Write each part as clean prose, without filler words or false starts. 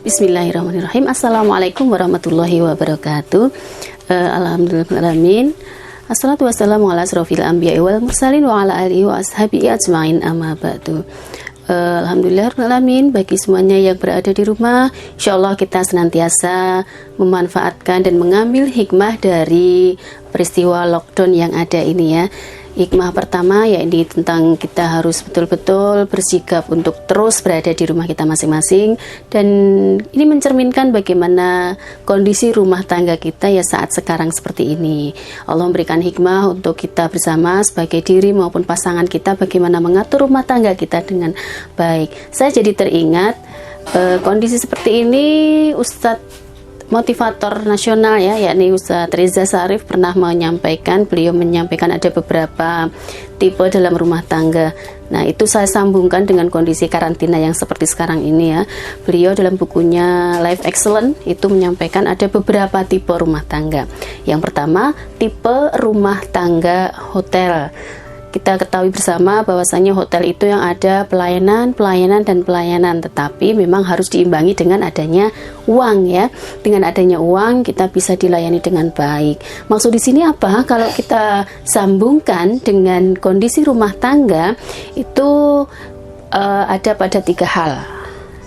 Bismillahirrahmanirrahim. Assalamualaikum warahmatullahi wabarakatuh. Alhamdulillahirrahmanirrahim. Assalatu wassalamu ala asrofil anbiya'i wal mursalin wa ala alihi wa ashabihi ajma'in amma ba'du. Alhamdulillahirrahmanirrahim. Bagi semuanya yang berada di rumah, insyaallah kita senantiasa memanfaatkan dan mengambil hikmah dari peristiwa lockdown yang ada ini ya. Hikmah pertama yaitu tentang kita harus betul-betul bersikap untuk terus berada di rumah kita masing-masing, dan ini mencerminkan bagaimana kondisi rumah tangga kita ya saat sekarang seperti ini. Allah memberikan hikmah untuk kita bersama sebagai diri maupun pasangan kita bagaimana mengatur rumah tangga kita dengan baik. Saya jadi teringat kondisi seperti ini Ustadz motivator nasional ya, yakni Ustadz Reza Sarif pernah menyampaikan, beliau menyampaikan ada beberapa tipe dalam rumah tangga. Nah, itu saya sambungkan dengan kondisi karantina yang seperti sekarang ini ya. Beliau dalam bukunya Life Excellent itu menyampaikan ada beberapa tipe rumah tangga. Yang pertama, tipe rumah tangga hotel. Kita ketahui bersama bahwasanya hotel itu yang ada pelayanan, tetapi memang harus diimbangi dengan adanya uang ya. Dengan adanya uang kita bisa dilayani dengan baik. Maksud di sini apa? Kalau kita sambungkan dengan kondisi rumah tangga itu ada pada 3 hal,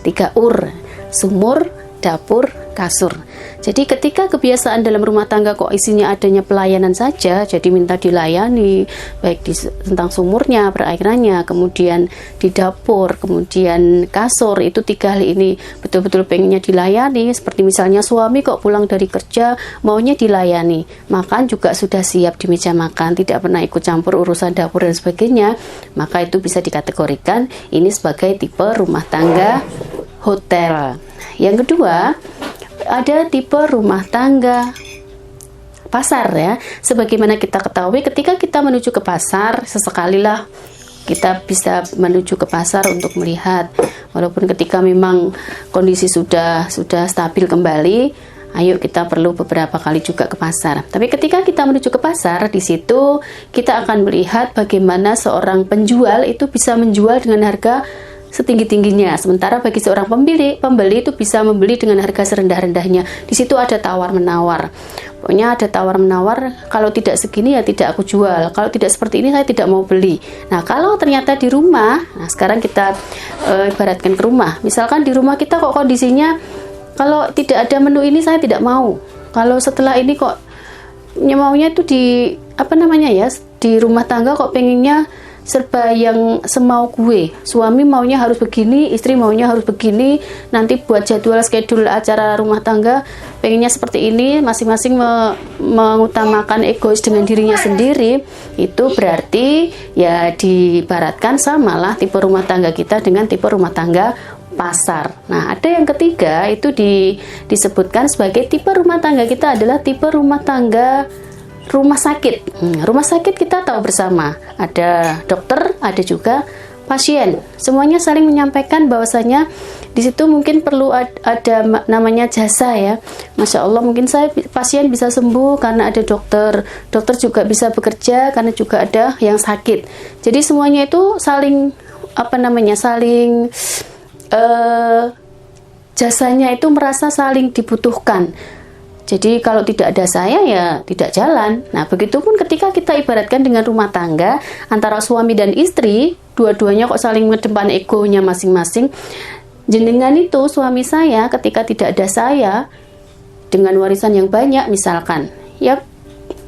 3 ur: sumur, dapur, kasur. Jadi ketika kebiasaan dalam rumah tangga kok isinya adanya pelayanan saja, jadi minta dilayani baik tentang sumurnya, perairannya, kemudian di dapur, kemudian kasur, itu 3 hal ini betul-betul pengennya dilayani. Seperti misalnya suami kok pulang dari kerja maunya dilayani, makan juga sudah siap di meja makan, tidak pernah ikut campur urusan dapur dan sebagainya, maka itu bisa dikategorikan ini sebagai tipe rumah tangga hotel. Yang kedua, ada tipe rumah tangga pasar ya. Sebagaimana kita ketahui, ketika kita menuju ke pasar, sesekalilah kita bisa menuju ke pasar untuk melihat, walaupun ketika memang kondisi sudah stabil kembali, ayo kita perlu beberapa kali juga ke pasar. Tapi ketika kita menuju ke pasar, di situ kita akan melihat bagaimana seorang penjual itu bisa menjual dengan harga setinggi-tingginya, sementara bagi seorang pembeli itu bisa membeli dengan harga serendah-rendahnya. Di situ ada tawar-menawar. Pokoknya ada tawar-menawar, kalau tidak segini ya tidak aku jual, kalau tidak seperti ini saya tidak mau beli. Nah, kalau ternyata di rumah, nah sekarang kita ibaratkan ke rumah. Misalkan di rumah kita kok kondisinya kalau tidak ada menu ini saya tidak mau. Kalau setelah ini kok maunya itu di di rumah tangga kok pengennya serba yang semau gue, suami maunya harus begini, istri maunya harus begini, nanti buat jadwal schedule acara rumah tangga pengennya seperti ini, masing-masing mengutamakan egois dengan dirinya sendiri. Itu berarti ya diibaratkan samalah tipe rumah tangga kita dengan tipe rumah tangga pasar. Nah, ada yang ketiga itu disebutkan sebagai tipe rumah tangga kita adalah tipe rumah tangga rumah sakit. Rumah sakit kita tahu bersama, ada dokter, ada juga pasien. Semuanya saling menyampaikan bahwasanya di situ mungkin perlu ada namanya jasa ya. Masya Allah, mungkin pasien bisa sembuh karena ada dokter. Dokter juga bisa bekerja karena juga ada yang sakit. Jadi semuanya itu saling jasanya itu merasa saling dibutuhkan. Jadi kalau tidak ada saya ya tidak jalan. Nah, begitupun ketika kita ibaratkan dengan rumah tangga antara suami dan istri, dua-duanya kok saling mengedepan egonya masing-masing. Jenengan itu suami saya ketika tidak ada saya dengan warisan yang banyak misalkan, ya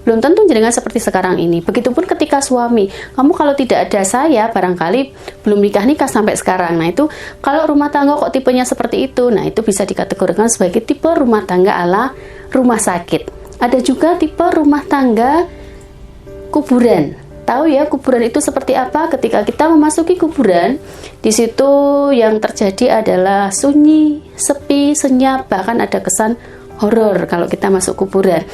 belum tentu jenengan seperti sekarang ini. Begitupun ketika suami, kamu kalau tidak ada saya barangkali belum nikah sampai sekarang. Nah, itu kalau rumah tangga kok tipenya seperti itu, nah itu bisa dikategorikan sebagai tipe rumah tangga ala rumah sakit. Ada juga tipe rumah tangga kuburan. Tahu ya kuburan itu seperti apa? Ketika kita memasuki kuburan, di situ yang terjadi adalah sunyi, sepi, senyap, bahkan ada kesan horor kalau kita masuk kuburan.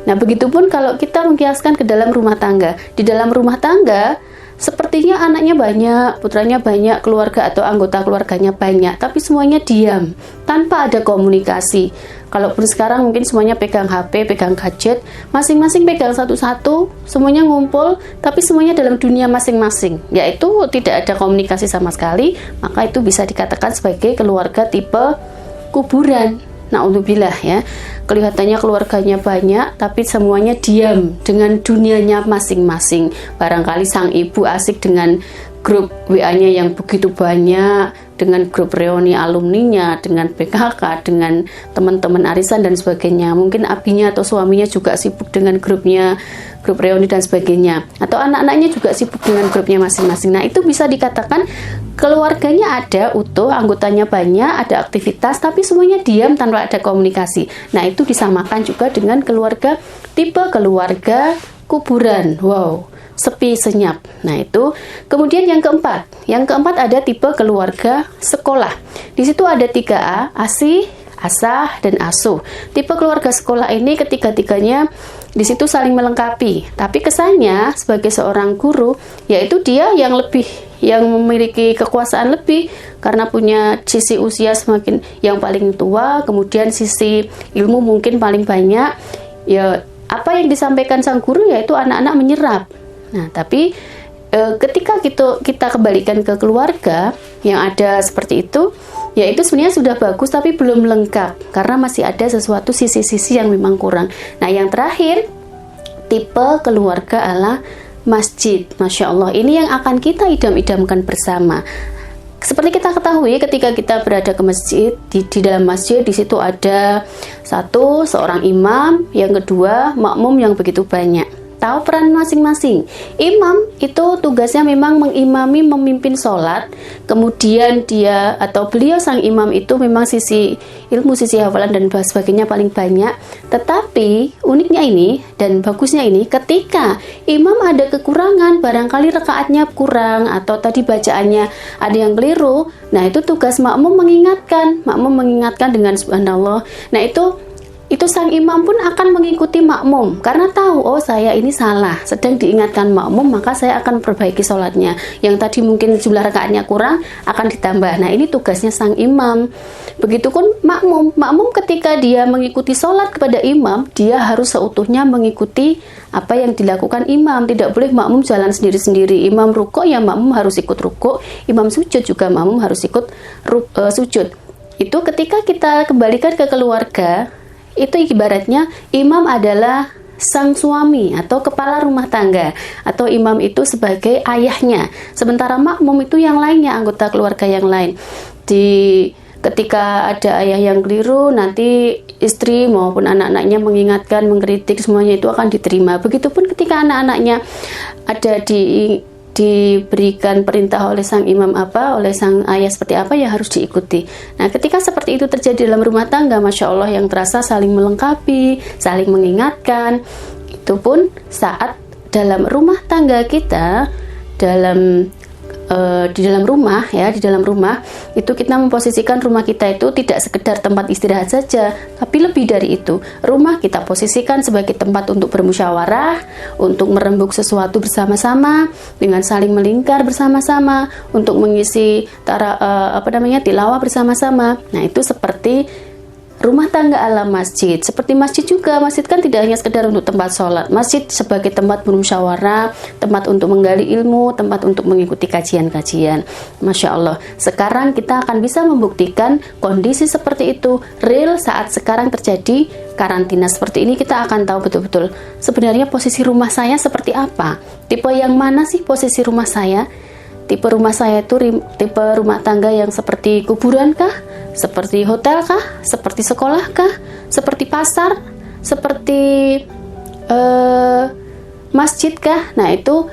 Nah, begitupun kalau kita mengkiaskan ke dalam rumah tangga. Di dalam rumah tangga, sepertinya anaknya banyak, putranya banyak, keluarga atau anggota keluarganya banyak, tapi semuanya diam, tanpa ada komunikasi. Kalaupun sekarang mungkin semuanya pegang HP, pegang gadget, masing-masing pegang satu-satu, semuanya ngumpul, tapi semuanya dalam dunia masing-masing, yaitu tidak ada komunikasi sama sekali, maka itu bisa dikatakan sebagai keluarga tipe kuburan. Na'udzubillah ya. Kelihatannya keluarganya banyak, tapi semuanya diam dengan dunianya masing-masing. Barangkali sang ibu asik dengan grup WA-nya yang begitu banyak, dengan grup reuni alumninya, dengan PKK, dengan teman-teman arisan dan sebagainya. Mungkin abinya atau suaminya juga sibuk dengan grupnya, grup reuni dan sebagainya. Atau anak-anaknya juga sibuk dengan grupnya masing-masing. Nah, itu bisa dikatakan keluarganya ada utuh, anggotanya banyak, ada aktivitas, tapi semuanya diam tanpa ada komunikasi. Nah, itu disamakan juga dengan keluarga tipe keluarga kuburan. Wow, sepi senyap. Nah, itu. Kemudian yang keempat ada tipe keluarga sekolah. Di situ ada 3A, asih, asah, dan asuh. Tipe keluarga sekolah ini ketiga-tiganya di situ saling melengkapi. Tapi kesannya sebagai seorang guru, yaitu dia yang memiliki kekuasaan lebih karena punya sisi usia semakin yang paling tua, kemudian sisi ilmu mungkin paling banyak. Ya, apa yang disampaikan sang guru yaitu anak-anak menyerap. Nah, tapi ketika kita kembalikan ke keluarga yang ada seperti itu, ya itu sebenarnya sudah bagus tapi belum lengkap karena masih ada sesuatu sisi-sisi yang memang kurang. Nah, yang terakhir tipe keluarga ala masjid. Masya Allah, ini yang akan kita idam-idamkan bersama. Seperti kita ketahui, ketika kita berada ke masjid, di dalam masjid di situ ada seorang imam, yang kedua makmum yang begitu banyak. Tahu peran masing-masing. Imam itu tugasnya memang mengimami, memimpin sholat. Kemudian dia atau beliau sang imam itu memang sisi ilmu, sisi hafalan dan sebagainya paling banyak. Tetapi uniknya ini dan bagusnya ini, ketika imam ada kekurangan, barangkali rakaatnya kurang atau tadi bacaannya ada yang keliru, nah itu tugas makmum mengingatkan dengan subhanallah. Nah, itu sang imam pun akan mengikuti makmum karena tahu, oh saya ini salah, sedang diingatkan makmum, maka saya akan perbaiki sholatnya. Yang tadi mungkin jumlah rakaatnya kurang akan ditambah. Nah, ini tugasnya sang imam. Begitupun makmum ketika dia mengikuti sholat kepada imam, dia harus seutuhnya mengikuti apa yang dilakukan imam. Tidak boleh makmum jalan sendiri-sendiri. Imam rukuk, ya makmum harus ikut rukuk. Imam sujud juga makmum harus ikut sujud. Itu ketika kita kembalikan ke keluarga, itu ibaratnya imam adalah sang suami atau kepala rumah tangga, atau imam itu sebagai ayahnya, sementara makmum itu yang lainnya, anggota keluarga yang lain. Ketika ada ayah yang keliru, nanti istri maupun anak-anaknya mengingatkan, mengkritik, semuanya itu akan diterima. Begitupun ketika anak-anaknya ada diberikan perintah oleh sang imam oleh sang ayah seperti apa, ya harus diikuti. Nah, ketika seperti itu terjadi dalam rumah tangga, Masya Allah, yang terasa saling melengkapi, saling mengingatkan. Itu pun saat dalam rumah tangga kita, di dalam rumah itu kita memposisikan rumah kita itu tidak sekedar tempat istirahat saja, tapi lebih dari itu. Rumah kita posisikan sebagai tempat untuk bermusyawarah, untuk merembuk sesuatu bersama-sama, dengan saling melingkar bersama-sama, untuk mengisi tilawah bersama-sama. Nah, itu seperti rumah tangga ala masjid. Seperti masjid juga, masjid kan tidak hanya sekedar untuk tempat sholat. Masjid sebagai tempat bermusyawarah, tempat untuk menggali ilmu, tempat untuk mengikuti kajian-kajian. Masya Allah, sekarang kita akan bisa membuktikan kondisi seperti itu real saat sekarang terjadi karantina seperti ini. Kita akan tahu betul-betul sebenarnya posisi rumah saya seperti apa. Tipe yang mana sih posisi rumah saya? Tipe rumah saya itu tipe rumah tangga yang seperti kuburan kah? Seperti hotel kah? Seperti sekolah kah? Seperti pasar? Seperti masjid kah? Nah, itu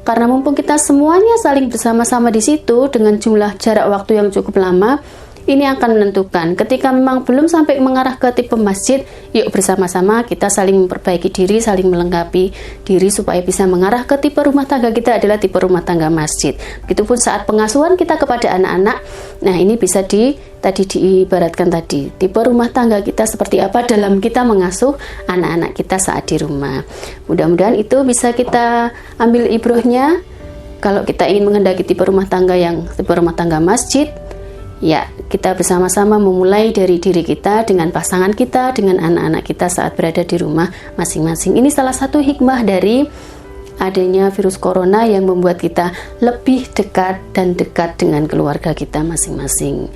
karena mumpung kita semuanya saling bersama-sama di situ dengan jumlah jarak waktu yang cukup lama, ini akan menentukan. Ketika memang belum sampai mengarah ke tipe masjid, yuk bersama-sama kita saling memperbaiki diri, saling melengkapi diri supaya bisa mengarah ke tipe rumah tangga kita adalah tipe rumah tangga masjid. Begitupun saat pengasuhan kita kepada anak-anak, nah ini bisa diibaratkan tadi, tipe rumah tangga kita seperti apa dalam kita mengasuh anak-anak kita saat di rumah. Mudah-mudahan itu bisa kita ambil ibrohnya kalau kita ingin menghendaki tipe rumah tangga masjid, Ya, kita bersama-sama memulai dari diri kita, dengan pasangan kita, dengan anak-anak kita saat berada di rumah masing-masing. Ini salah satu hikmah dari adanya virus corona yang membuat kita lebih dekat dan dekat dengan keluarga kita masing-masing.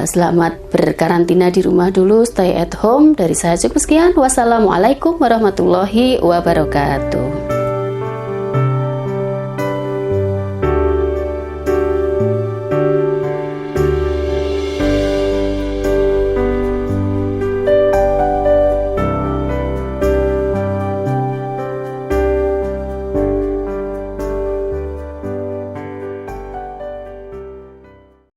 Selamat berkarantina di rumah dulu, stay at home. Dari saya cukup sekian. Wassalamualaikum warahmatullahi wabarakatuh.